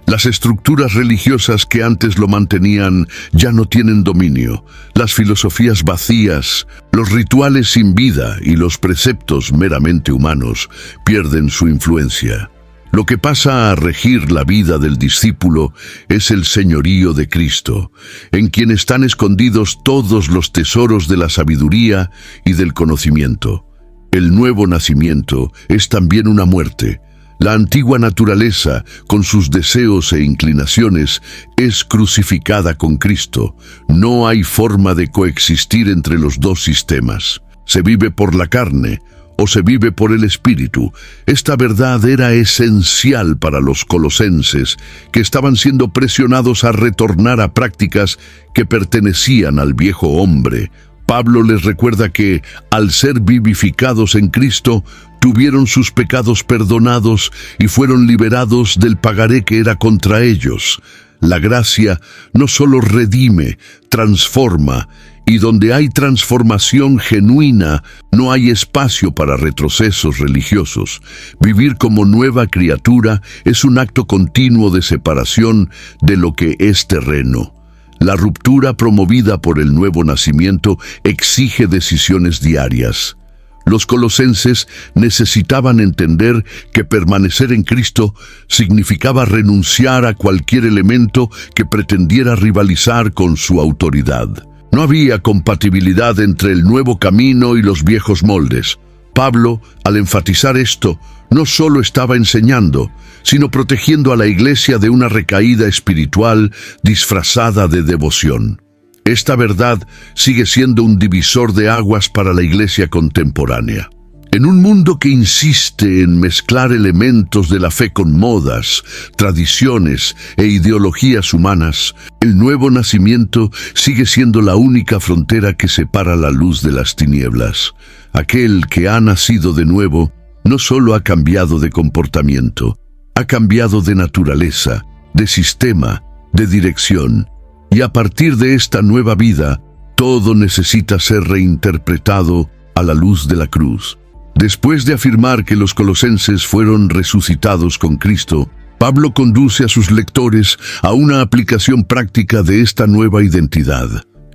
Speaker 1: Las estructuras religiosas que antes lo mantenían ya no tienen dominio. Las filosofías vacías, los rituales sin vida y los preceptos meramente humanos pierden su influencia. Lo que pasa a regir la vida del discípulo es el señorío de Cristo, en quien están escondidos todos los tesoros de la sabiduría y del conocimiento. El nuevo nacimiento es también una muerte. La antigua naturaleza, con sus deseos e inclinaciones, es crucificada con Cristo. No hay forma de coexistir entre los dos sistemas. Se vive por la carne o se vive por el Espíritu. Esta verdad era esencial para los colosenses, que estaban siendo presionados a retornar a prácticas que pertenecían al viejo hombre. Pablo les recuerda que, al ser vivificados en Cristo, tuvieron sus pecados perdonados y fueron liberados del pagaré que era contra ellos. La gracia no solo redime, transforma, y donde hay transformación genuina, no hay espacio para retrocesos religiosos. Vivir como nueva criatura es un acto continuo de separación de lo que es terreno. La ruptura promovida por el nuevo nacimiento exige decisiones diarias. Los colosenses necesitaban entender que permanecer en Cristo significaba renunciar a cualquier elemento que pretendiera rivalizar con su autoridad. No había compatibilidad entre el nuevo camino y los viejos moldes. Pablo, al enfatizar esto, no solo estaba enseñando, sino protegiendo a la iglesia de una recaída espiritual disfrazada de devoción. Esta verdad sigue siendo un divisor de aguas para la iglesia contemporánea. En un mundo que insiste en mezclar elementos de la fe con modas, tradiciones e ideologías humanas, el nuevo nacimiento sigue siendo la única frontera que separa la luz de las tinieblas. Aquel que ha nacido de nuevo no solo ha cambiado de comportamiento, ha cambiado de naturaleza, de sistema, de dirección. Y a partir de esta nueva vida, todo necesita ser reinterpretado a la luz de la cruz. Después de afirmar que los colosenses fueron resucitados con Cristo, Pablo conduce a sus lectores a una aplicación práctica de esta nueva identidad.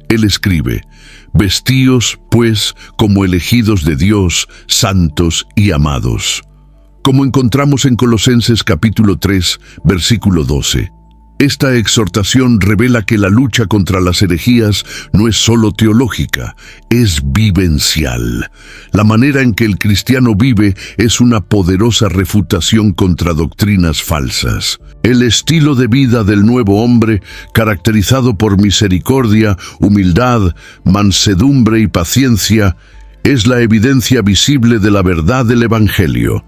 Speaker 1: Él escribe: «Vestíos, pues, como elegidos de Dios, santos y amados». Como encontramos en Colosenses capítulo 3, versículo 12. Esta exhortación revela que la lucha contra las herejías no es solo teológica, es vivencial. La manera en que el cristiano vive es una poderosa refutación contra doctrinas falsas. El estilo de vida del nuevo hombre, caracterizado por misericordia, humildad, mansedumbre y paciencia, es la evidencia visible de la verdad del Evangelio.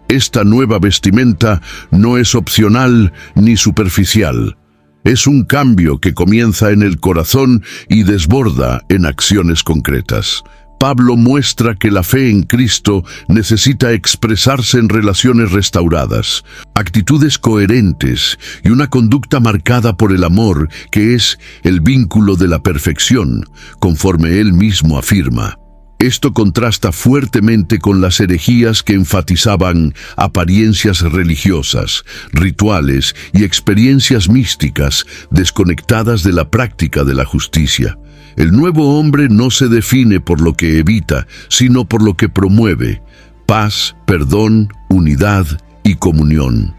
Speaker 1: Esta nueva vestimenta no es opcional ni superficial. Es un cambio que comienza en el corazón y desborda en acciones concretas. Pablo muestra que la fe en Cristo necesita expresarse en relaciones restauradas, actitudes coherentes y una conducta marcada por el amor, que es el vínculo de la perfección, conforme él mismo afirma. Esto contrasta fuertemente con las herejías que enfatizaban apariencias religiosas, rituales y experiencias místicas desconectadas de la práctica de la justicia. El nuevo hombre no se define por lo que evita, sino por lo que promueve: paz, perdón, unidad y comunión.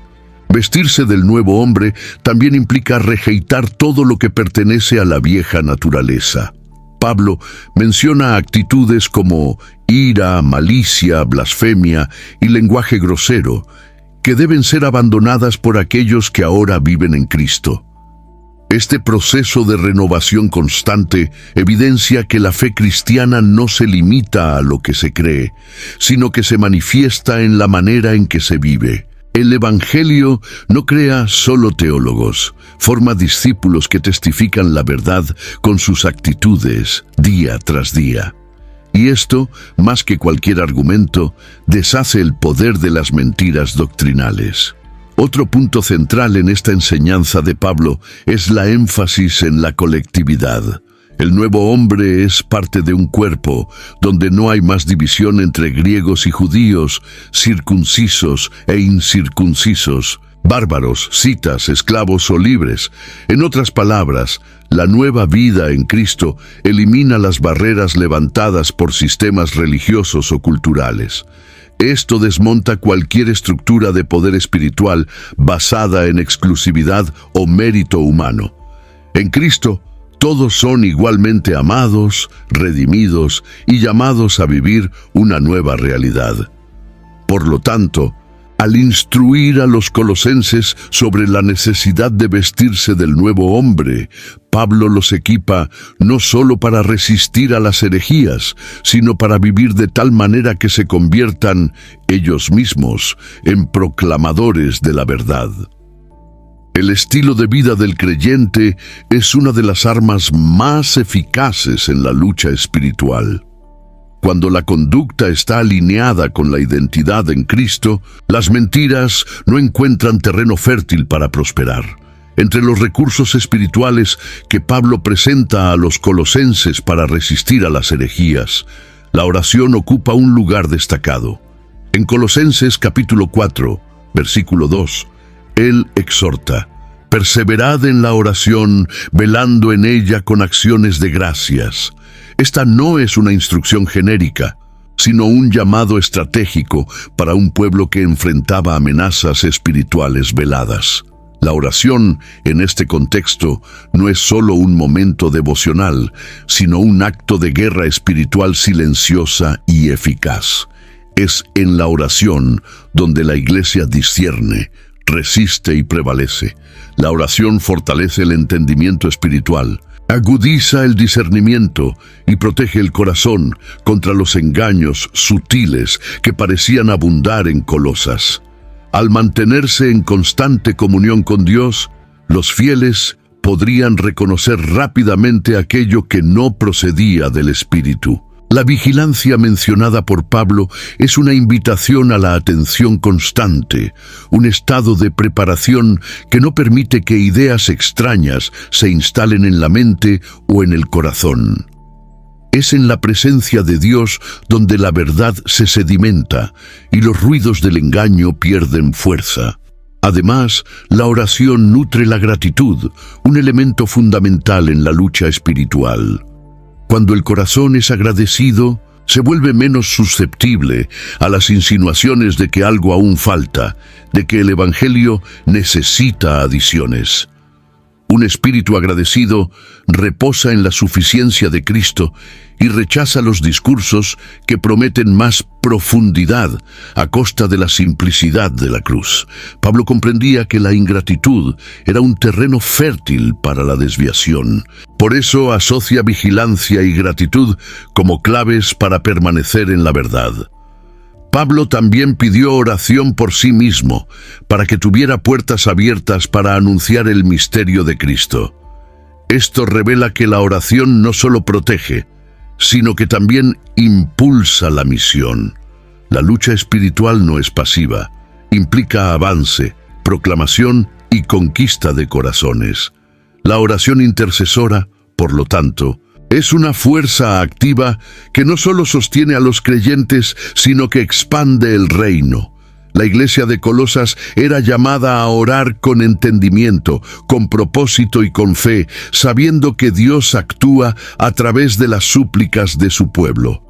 Speaker 1: Vestirse del nuevo hombre también implica rejeitar todo lo que pertenece a la vieja naturaleza. Pablo menciona actitudes como ira, malicia, blasfemia y lenguaje grosero, que deben ser abandonadas por aquellos que ahora viven en Cristo. Este proceso de renovación constante evidencia que la fe cristiana no se limita a lo que se cree, sino que se manifiesta en la manera en que se vive. El Evangelio no crea solo teólogos, forma discípulos que testifican la verdad con sus actitudes día tras día. Y esto, más que cualquier argumento, deshace el poder de las mentiras doctrinales. Otro punto central en esta enseñanza de Pablo es la énfasis en la colectividad. El nuevo hombre es parte de un cuerpo, donde no hay más división entre griegos y judíos, circuncisos e incircuncisos, bárbaros, citas, esclavos o libres. En otras palabras, la nueva vida en Cristo elimina las barreras levantadas por sistemas religiosos o culturales. Esto desmonta cualquier estructura de poder espiritual basada en exclusividad o mérito humano. En Cristo, todos son igualmente amados, redimidos y llamados a vivir una nueva realidad. Por lo tanto, al instruir a los colosenses sobre la necesidad de vestirse del nuevo hombre, Pablo los equipa no solo para resistir a las herejías, sino para vivir de tal manera que se conviertan ellos mismos en proclamadores de la verdad. El estilo de vida del creyente es una de las armas más eficaces en la lucha espiritual. Cuando la conducta está alineada con la identidad en Cristo, las mentiras no encuentran terreno fértil para prosperar. Entre los recursos espirituales que Pablo presenta a los colosenses para resistir a las herejías, la oración ocupa un lugar destacado. En Colosenses capítulo 4, versículo 2, él exhorta: «Perseverad en la oración, velando en ella con acciones de gracias». Esta no es una instrucción genérica, sino un llamado estratégico para un pueblo que enfrentaba amenazas espirituales veladas. La oración, en este contexto, no es solo un momento devocional, sino un acto de guerra espiritual silenciosa y eficaz. Es en la oración donde la Iglesia discierne, resiste y prevalece. La oración fortalece el entendimiento espiritual, Agudiza el discernimiento y protege el corazón contra los engaños sutiles que parecían abundar en Colosas. Al mantenerse en constante comunión con Dios, los fieles podrían reconocer rápidamente aquello que no procedía del Espíritu. La vigilancia mencionada por Pablo es una invitación a la atención constante, un estado de preparación que no permite que ideas extrañas se instalen en la mente o en el corazón. Es en la presencia de Dios donde la verdad se sedimenta y los ruidos del engaño pierden fuerza. Además, la oración nutre la gratitud, un elemento fundamental en la lucha espiritual. Cuando el corazón es agradecido, se vuelve menos susceptible a las insinuaciones de que algo aún falta, de que el Evangelio necesita adiciones. Un espíritu agradecido reposa en la suficiencia de Cristo y rechaza los discursos que prometen más profundidad a costa de la simplicidad de la cruz. Pablo comprendía que la ingratitud era un terreno fértil para la desviación. Por eso asocia vigilancia y gratitud como claves para permanecer en la verdad. Pablo también pidió oración por sí mismo, para que tuviera puertas abiertas para anunciar el misterio de Cristo. Esto revela que la oración no solo protege, sino que también impulsa la misión. La lucha espiritual no es pasiva, implica avance, proclamación y conquista de corazones. La oración intercesora, por lo tanto, es una fuerza activa que no solo sostiene a los creyentes, sino que expande el reino. La iglesia de Colosas era llamada a orar con entendimiento, con propósito y con fe, sabiendo que Dios actúa a través de las súplicas de su pueblo.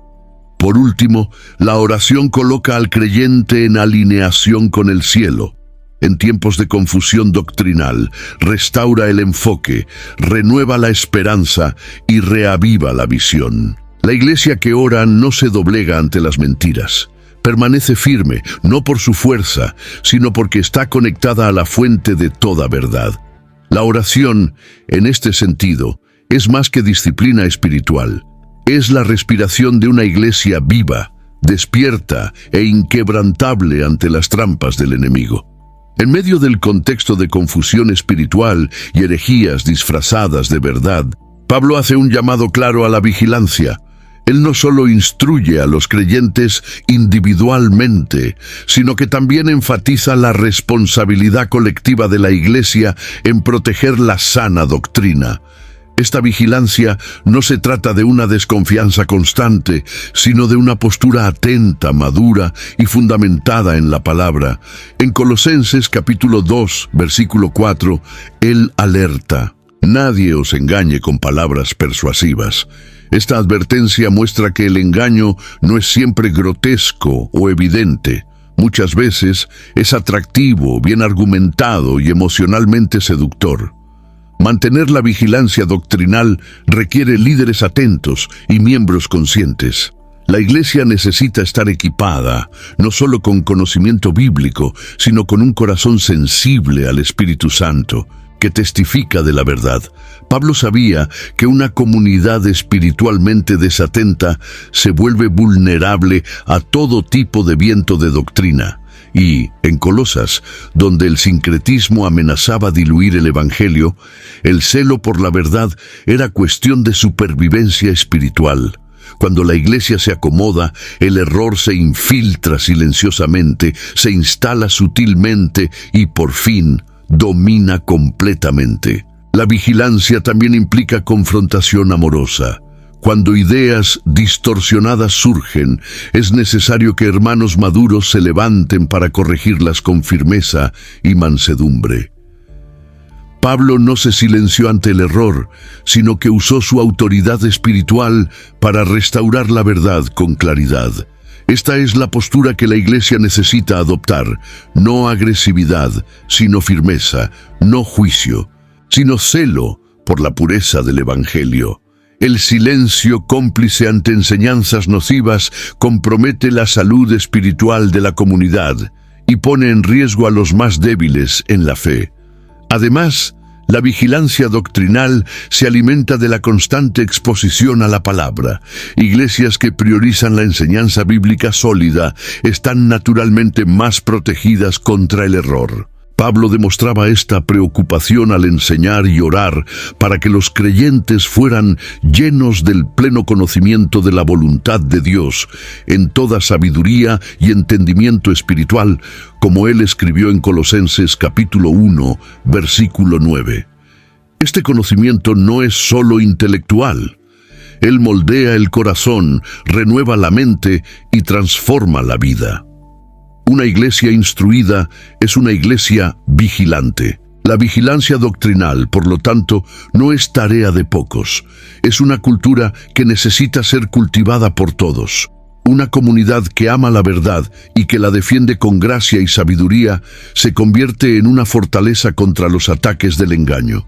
Speaker 1: Por último, la oración coloca al creyente en alineación con el cielo. En tiempos de confusión doctrinal, restaura el enfoque, renueva la esperanza y reaviva la visión. La iglesia que ora no se doblega ante las mentiras. Permanece firme, no por su fuerza, sino porque está conectada a la fuente de toda verdad. La oración, en este sentido, es más que disciplina espiritual. Es la respiración de una iglesia viva, despierta e inquebrantable ante las trampas del enemigo. En medio del contexto de confusión espiritual y herejías disfrazadas de verdad, Pablo hace un llamado claro a la vigilancia. Él no solo instruye a los creyentes individualmente, sino que también enfatiza la responsabilidad colectiva de la Iglesia en proteger la sana doctrina. Esta vigilancia no se trata de una desconfianza constante, sino de una postura atenta, madura y fundamentada en la palabra. En Colosenses capítulo 2, versículo 4, él alerta: nadie os engañe con palabras persuasivas. Esta advertencia muestra que el engaño no es siempre grotesco o evidente. Muchas veces es atractivo, bien argumentado y emocionalmente seductor. Mantener la vigilancia doctrinal requiere líderes atentos y miembros conscientes. La Iglesia necesita estar equipada, no solo con conocimiento bíblico, sino con un corazón sensible al Espíritu Santo, que testifica de la verdad. Pablo sabía que una comunidad espiritualmente desatenta se vuelve vulnerable a todo tipo de viento de doctrina. Y, en Colosas, donde el sincretismo amenazaba diluir el Evangelio, el celo por la verdad era cuestión de supervivencia espiritual. Cuando la iglesia se acomoda, el error se infiltra silenciosamente, se instala sutilmente y, por fin, domina completamente. La vigilancia también implica confrontación amorosa. Cuando ideas distorsionadas surgen, es necesario que hermanos maduros se levanten para corregirlas con firmeza y mansedumbre. Pablo no se silenció ante el error, sino que usó su autoridad espiritual para restaurar la verdad con claridad. Esta es la postura que la Iglesia necesita adoptar: no agresividad, sino firmeza; no juicio, sino celo por la pureza del Evangelio. El silencio cómplice ante enseñanzas nocivas compromete la salud espiritual de la comunidad y pone en riesgo a los más débiles en la fe. Además, La vigilancia doctrinal se alimenta de la constante exposición a la palabra. Iglesias que priorizan la enseñanza bíblica sólida están naturalmente más protegidas contra el error. Pablo demostraba esta preocupación al enseñar y orar para que los creyentes fueran llenos del pleno conocimiento de la voluntad de Dios, en toda sabiduría y entendimiento espiritual, como él escribió en Colosenses capítulo 1, versículo 9. Este conocimiento no es solo intelectual. Él moldea el corazón, renueva la mente y transforma la vida. Una iglesia instruida es una iglesia vigilante. La vigilancia doctrinal, por lo tanto, no es tarea de pocos. Es una cultura que necesita ser cultivada por todos. Una comunidad que ama la verdad y que la defiende con gracia y sabiduría se convierte en una fortaleza contra los ataques del engaño.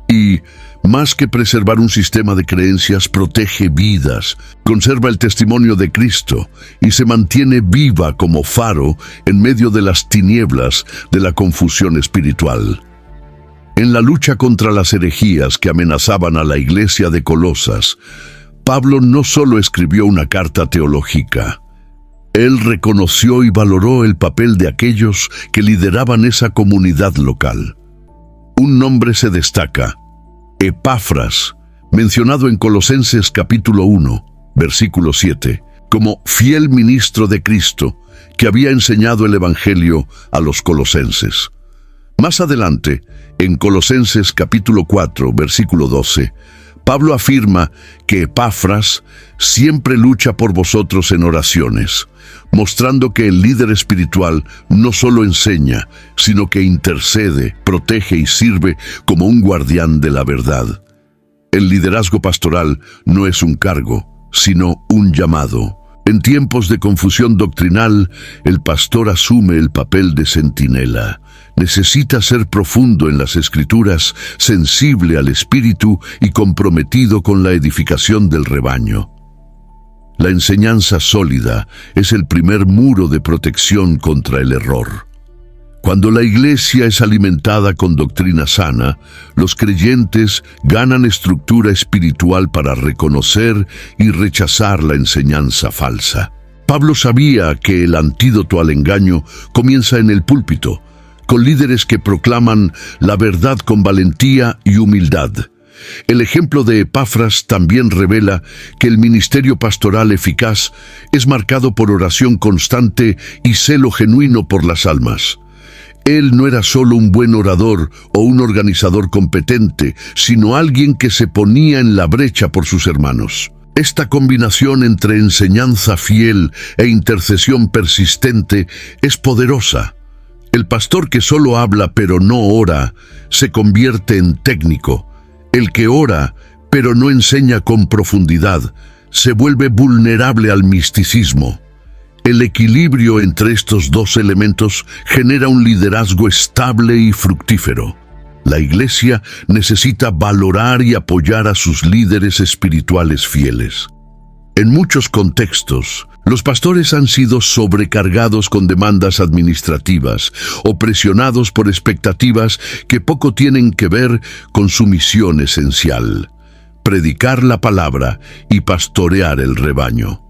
Speaker 1: Y, más que preservar un sistema de creencias, protege vidas, conserva el testimonio de Cristo y se mantiene viva como faro en medio de las tinieblas de la confusión espiritual. En la lucha contra las herejías que amenazaban a la iglesia de Colosas, Pablo no solo escribió una carta teológica. Él reconoció y valoró el papel de aquellos que lideraban esa comunidad local. Un nombre se destaca: Epafras, mencionado en Colosenses capítulo 1, versículo 7, como fiel ministro de Cristo que había enseñado el Evangelio a los colosenses. Más adelante, en Colosenses capítulo 4, versículo 12, Pablo afirma que Epafras siempre lucha por vosotros en oraciones, mostrando que el líder espiritual no solo enseña, sino que intercede, protege y sirve como un guardián de la verdad. El liderazgo pastoral no es un cargo, sino un llamado. En tiempos de confusión doctrinal, el pastor asume el papel de centinela. Necesita ser profundo en las Escrituras, sensible al Espíritu y comprometido con la edificación del rebaño. La enseñanza sólida es el primer muro de protección contra el error. Cuando la iglesia es alimentada con doctrina sana, los creyentes ganan estructura espiritual para reconocer y rechazar la enseñanza falsa. Pablo sabía que el antídoto al engaño comienza en el púlpito, con líderes que proclaman la verdad con valentía y humildad. El ejemplo de Epafras también revela que el ministerio pastoral eficaz es marcado por oración constante y celo genuino por las almas. Él no era solo un buen orador o un organizador competente, sino alguien que se ponía en la brecha por sus hermanos. Esta combinación entre enseñanza fiel e intercesión persistente es poderosa. El pastor que solo habla pero no ora se convierte en técnico. El que ora pero no enseña con profundidad se vuelve vulnerable al misticismo. El equilibrio entre estos dos elementos genera un liderazgo estable y fructífero. La iglesia necesita valorar y apoyar a sus líderes espirituales fieles. En muchos contextos, los pastores han sido sobrecargados con demandas administrativas o presionados por expectativas que poco tienen que ver con su misión esencial: predicar la palabra y pastorear el rebaño.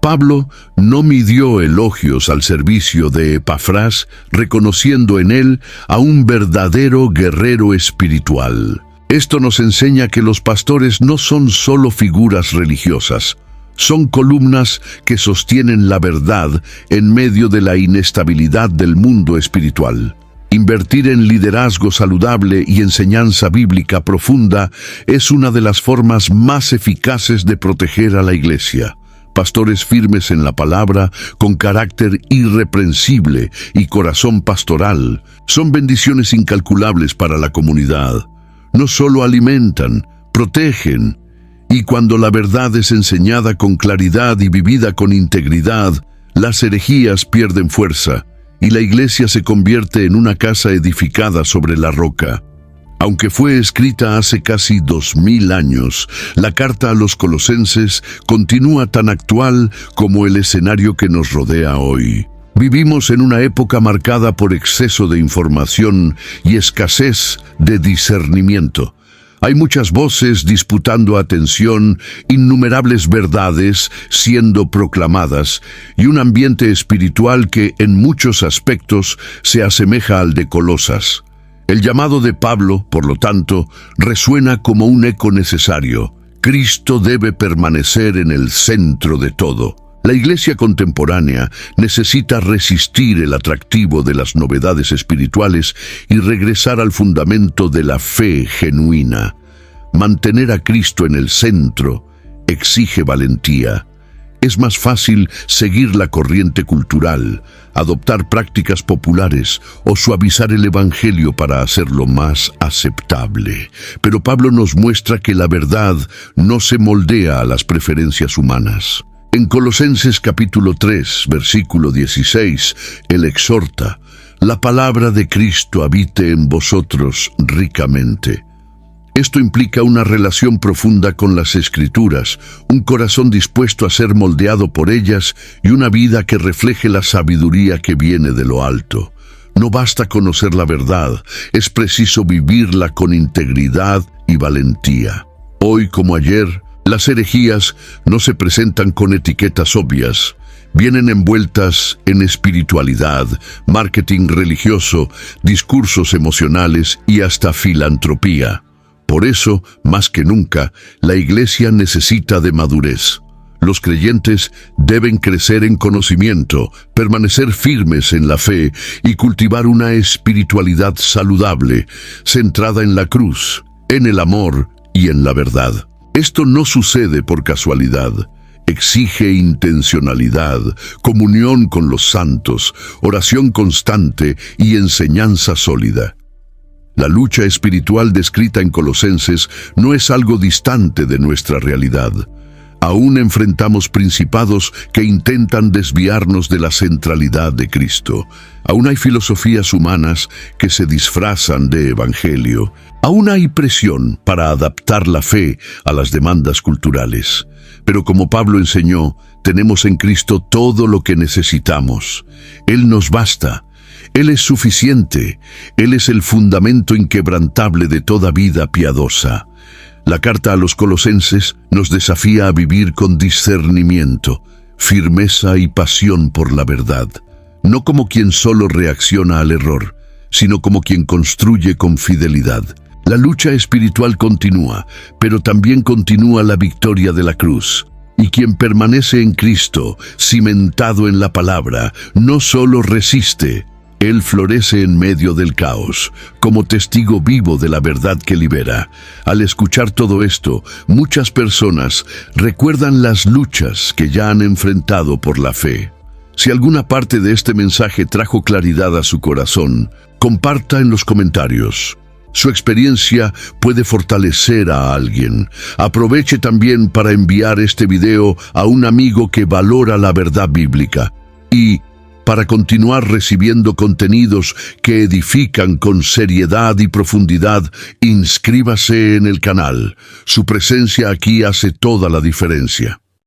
Speaker 1: Pablo no midió elogios al servicio de Epafras, reconociendo en él a un verdadero guerrero espiritual. Esto nos enseña que los pastores no son solo figuras religiosas, son columnas que sostienen la verdad en medio de la inestabilidad del mundo espiritual. Invertir en liderazgo saludable y enseñanza bíblica profunda es una de las formas más eficaces de proteger a la iglesia. Pastores firmes en la palabra, con carácter irreprensible y corazón pastoral, son bendiciones incalculables para la comunidad. No solo alimentan, protegen, y cuando la verdad es enseñada con claridad y vivida con integridad, las herejías pierden fuerza y la iglesia se convierte en una casa edificada sobre la roca. Aunque fue escrita hace casi 2000 años, la carta a los colosenses continúa tan actual como el escenario que nos rodea hoy. Vivimos en una época marcada por exceso de información y escasez de discernimiento. Hay muchas voces disputando atención, innumerables verdades siendo proclamadas y un ambiente espiritual que en muchos aspectos se asemeja al de Colosas. El llamado de Pablo, por lo tanto, resuena como un eco necesario. Cristo debe permanecer en el centro de todo. La Iglesia contemporánea necesita resistir el atractivo de las novedades espirituales y regresar al fundamento de la fe genuina. Mantener a Cristo en el centro exige valentía. Es más fácil seguir la corriente cultural, adoptar prácticas populares o suavizar el Evangelio para hacerlo más aceptable. Pero Pablo nos muestra que la verdad no se moldea a las preferencias humanas. En Colosenses capítulo 3, versículo 16, él exhorta: «La palabra de Cristo habite en vosotros ricamente». Esto implica una relación profunda con las Escrituras, un corazón dispuesto a ser moldeado por ellas y una vida que refleje la sabiduría que viene de lo alto. No basta conocer la verdad, es preciso vivirla con integridad y valentía. Hoy como ayer, las herejías no se presentan con etiquetas obvias. Vienen envueltas en espiritualidad, marketing religioso, discursos emocionales y hasta filantropía. Por eso, más que nunca, la Iglesia necesita de madurez. Los creyentes deben crecer en conocimiento, permanecer firmes en la fe y cultivar una espiritualidad saludable, centrada en la cruz, en el amor y en la verdad. Esto no sucede por casualidad. Exige intencionalidad, comunión con los santos, oración constante y enseñanza sólida. La lucha espiritual descrita en Colosenses no es algo distante de nuestra realidad. Aún enfrentamos principados que intentan desviarnos de la centralidad de Cristo. Aún hay filosofías humanas que se disfrazan de evangelio. Aún hay presión para adaptar la fe a las demandas culturales. Pero como Pablo enseñó, tenemos en Cristo todo lo que necesitamos. Él nos basta. Él es suficiente. Él es el fundamento inquebrantable de toda vida piadosa. La carta a los Colosenses nos desafía a vivir con discernimiento, firmeza y pasión por la verdad. No como quien solo reacciona al error, sino como quien construye con fidelidad. La lucha espiritual continúa, pero también continúa la victoria de la cruz. Y quien permanece en Cristo, cimentado en la palabra, no solo resiste, él florece en medio del caos, como testigo vivo de la verdad que libera. Al escuchar todo esto, muchas personas recuerdan las luchas que ya han enfrentado por la fe. Si alguna parte de este mensaje trajo claridad a su corazón, comparta en los comentarios. Su experiencia puede fortalecer a alguien. Aproveche también para enviar este video a un amigo que valora la verdad bíblica. Y para continuar recibiendo contenidos que edifican con seriedad y profundidad, inscríbase en el canal. Su presencia aquí hace toda la diferencia.